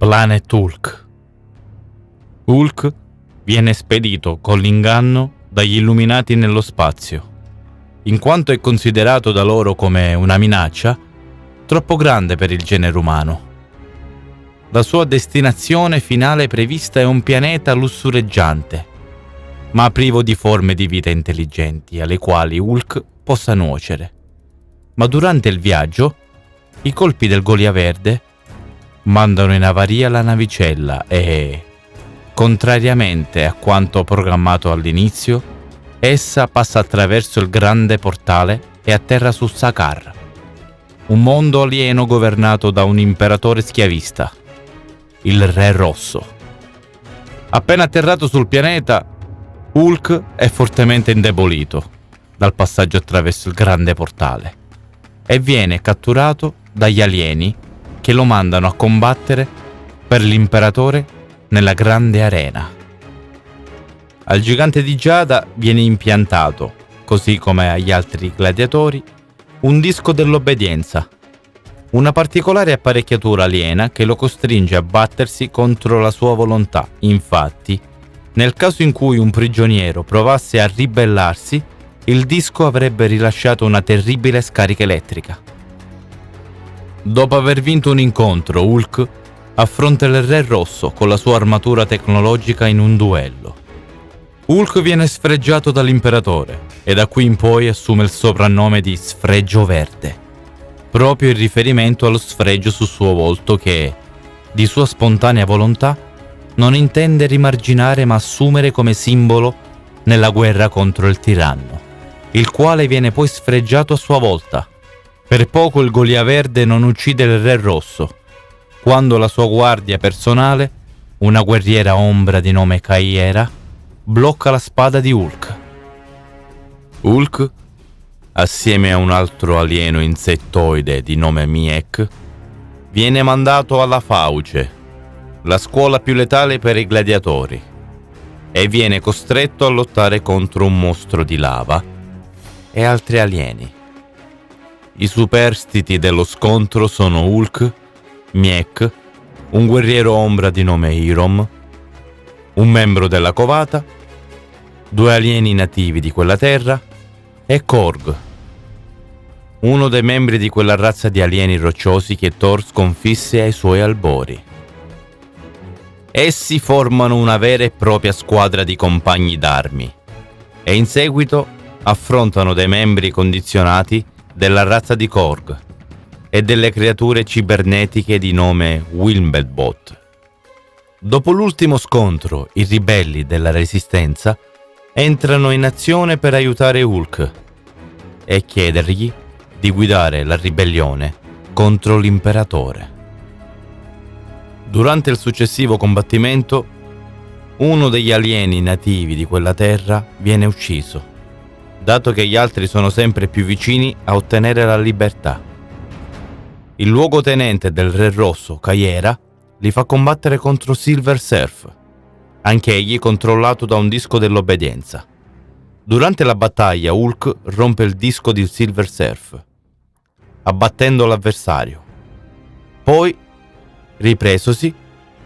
Planet Hulk. Hulk viene spedito con l'inganno dagli Illuminati nello spazio, in quanto è considerato da loro come una minaccia troppo grande per il genere umano. La sua destinazione finale prevista è un pianeta lussureggiante, ma privo di forme di vita intelligenti alle quali Hulk possa nuocere. Ma durante il viaggio, i colpi del Golia Verde mandano in avaria la navicella e, contrariamente a quanto programmato all'inizio, essa passa attraverso il grande portale e atterra su Sakaar, un mondo alieno governato da un imperatore schiavista, il Re Rosso. Appena atterrato sul pianeta, Hulk è fortemente indebolito dal passaggio attraverso il grande portale e viene catturato dagli alieni che lo mandano a combattere per l'imperatore nella grande arena. Al gigante di Giada viene impiantato, così come agli altri gladiatori, un disco dell'obbedienza, una particolare apparecchiatura aliena che lo costringe a battersi contro la sua volontà. Infatti, nel caso in cui un prigioniero provasse a ribellarsi, il disco avrebbe rilasciato una terribile scarica elettrica. Dopo aver vinto un incontro, Hulk affronta il Re Rosso con la sua armatura tecnologica in un duello. Hulk viene sfregiato dall'imperatore e da qui in poi assume il soprannome di Sfregio Verde, proprio in riferimento allo sfregio sul suo volto che, di sua spontanea volontà, non intende rimarginare ma assumere come simbolo nella guerra contro il tiranno, il quale viene poi sfregiato a sua volta. Per poco il Golia Verde non uccide il Re Rosso, quando la sua guardia personale, una guerriera ombra di nome Kaiera, blocca la spada di Hulk. Hulk, assieme a un altro alieno insettoide di nome Miek, viene mandato alla Fauce, la scuola più letale per i gladiatori, e viene costretto a lottare contro un mostro di lava e altri alieni. I superstiti dello scontro sono Hulk, Miek, un guerriero ombra di nome Hirom, un membro della Covata, 2 alieni nativi di quella terra e Korg, uno dei membri di quella razza di alieni rocciosi che Thor sconfisse ai suoi albori. Essi formano una vera e propria squadra di compagni d'armi e in seguito affrontano dei membri condizionati della razza di Korg e delle creature cibernetiche di nome Wilmbelbot. Dopo l'ultimo scontro, i ribelli della Resistenza entrano in azione per aiutare Hulk e chiedergli di guidare la ribellione contro l'imperatore. Durante il successivo combattimento, uno degli alieni nativi di quella terra viene ucciso, dato che gli altri sono sempre più vicini a ottenere la libertà. Il luogotenente del Re Rosso, Kaiera, li fa combattere contro Silver Surf, anch'egli controllato da un disco dell'obbedienza. Durante la battaglia Hulk rompe il disco di Silver Surf, abbattendo l'avversario. Poi, ripresosi,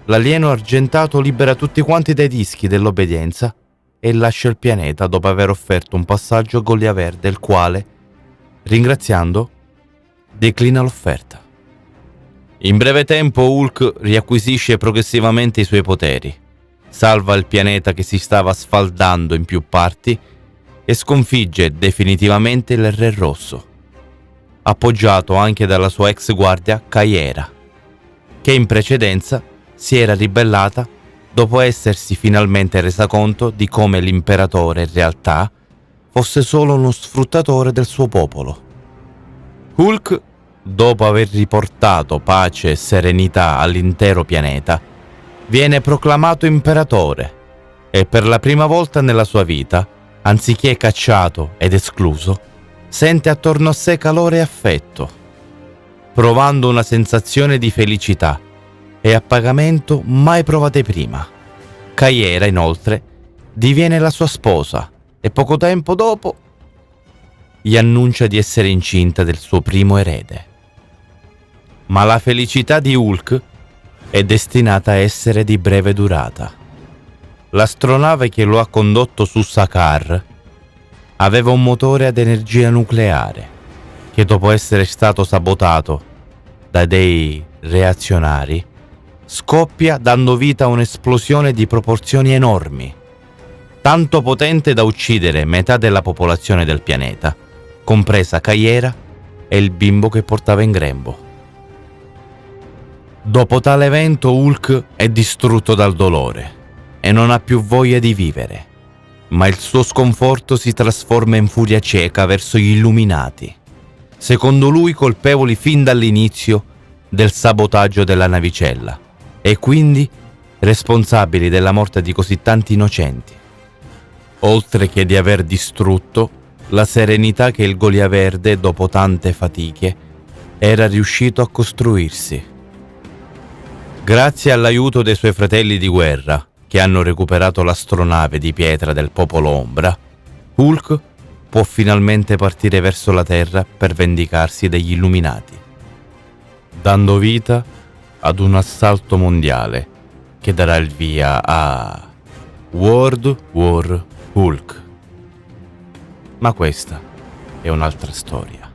l'alieno argentato libera tutti quanti dai dischi dell'obbedienza e lascia il pianeta dopo aver offerto un passaggio a Golia Verde, il quale, ringraziando, declina l'offerta. In breve tempo Hulk riacquisisce progressivamente i suoi poteri, salva il pianeta che si stava sfaldando in più parti e sconfigge definitivamente il Re Rosso, appoggiato anche dalla sua ex guardia Kaiera, che in precedenza si era ribellata dopo essersi finalmente resa conto di come l'imperatore in realtà fosse solo uno sfruttatore del suo popolo. Hulk, dopo aver riportato pace e serenità all'intero pianeta, viene proclamato imperatore e per la prima volta nella sua vita, anziché cacciato ed escluso, sente attorno a sé calore e affetto, provando una sensazione di felicità e appagamento mai provate prima. Kaiera, inoltre, diviene la sua sposa e poco tempo dopo gli annuncia di essere incinta del suo primo erede. Ma la felicità di Hulk è destinata a essere di breve durata. L'astronave che lo ha condotto su Sakaar aveva un motore ad energia nucleare che, dopo essere stato sabotato da dei reazionari, scoppia dando vita a un'esplosione di proporzioni enormi, tanto potente da uccidere metà della popolazione del pianeta, compresa Kayera e il bimbo che portava in grembo. Dopo tale evento Hulk è distrutto dal dolore e non ha più voglia di vivere, ma il suo sconforto si trasforma in furia cieca verso gli Illuminati, secondo lui colpevoli fin dall'inizio del sabotaggio della navicella e quindi responsabili della morte di così tanti innocenti, oltre che di aver distrutto la serenità che il Golia Verde, dopo tante fatiche, era riuscito a costruirsi. Grazie all'aiuto dei suoi fratelli di guerra, che hanno recuperato l'astronave di pietra del popolo Ombra, Hulk può finalmente partire verso la Terra per vendicarsi degli Illuminati, dando vita ad un assalto mondiale che darà il via a World War Hulk. Ma questa è un'altra storia.